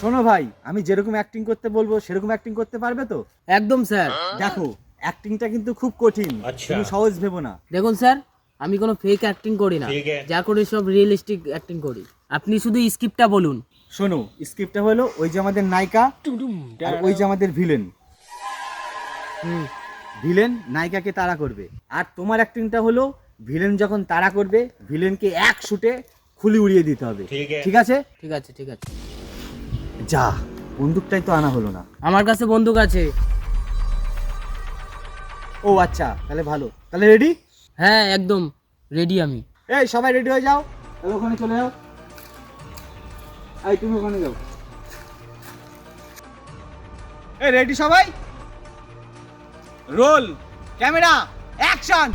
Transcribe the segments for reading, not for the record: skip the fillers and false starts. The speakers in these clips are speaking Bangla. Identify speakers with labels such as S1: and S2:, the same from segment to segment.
S1: শোনো ভাই, আমি যেরকম অ্যাক্টিং করতে বলবো সেরকম অ্যাক্টিং করতে পারবে তো?
S2: একদম স্যার।
S1: দেখো, অ্যাক্টিংটা কিন্তু খুব কঠিন, তুমি সহজ ভেবো না।
S2: দেখুন স্যার, আমি কোনো ফেক অ্যাক্টিং করি না, যা করি সব রিয়েলিস্টিক অ্যাক্টিং করি। আপনি শুধু স্ক্রিপ্টটা বলুন।
S1: শোনো, স্ক্রিপ্টটা হলো ওই যে আমাদের নায়িকা আর ওই যে আমাদের ভিলেন। ভিলেন নায়িকাকে তাড়া করবে, আর তোমার অ্যাক্টিংটা হলো ভিলেন যখন তাড়া করবে ভিলেনকে এক শুটে খুলি উড়িয়ে দিতে হবে। ঠিক আছে?
S2: ঠিক আছে, ঠিক আছে।
S1: যা, বন্দুকটাই তো আনা হলো না।
S2: আমার কাছে বন্দুক আছে।
S1: ও আচ্ছা, তাহলে ভালো। তাহলে রেডি?
S2: হ্যাঁ, একদম রেডি আমি।
S1: এই সবাই রেডি হয়ে যাও, তাহলে ওখানে চলে যাও। এই তুমি ওখানে যাও। এই রেডি সবাই? Roll, camera, action.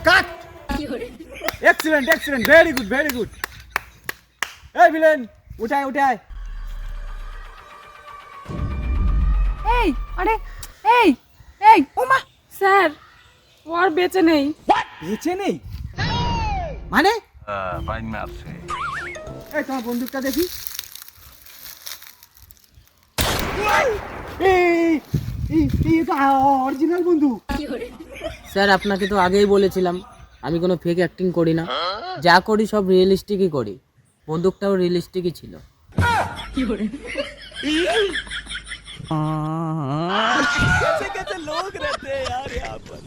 S1: Cut. Excellent, excellent, very good, very good. এই ভিলেন, উঠায় উঠায়।
S3: এই আরে এই এই ওমা স্যার, ও আর বেঁচে নেই।
S1: বেঁচে নেই মানে?
S4: ফাইন মারছে।
S1: এই তোমার বন্দুকটা দেখি। এটা অরিজিনাল বন্দুক।
S2: স্যার, আপনাকে তো আগেই বলেছিলাম আমি কোনো ফেক অ্যাক্টিং করি না, যা করি সব রিয়েলিস্টিকই করি। বন্দুকটাও রিয়েলিস্টিকই ছিল।
S5: कैसे कैसे लोग रहते हैं यार यहाँ पर।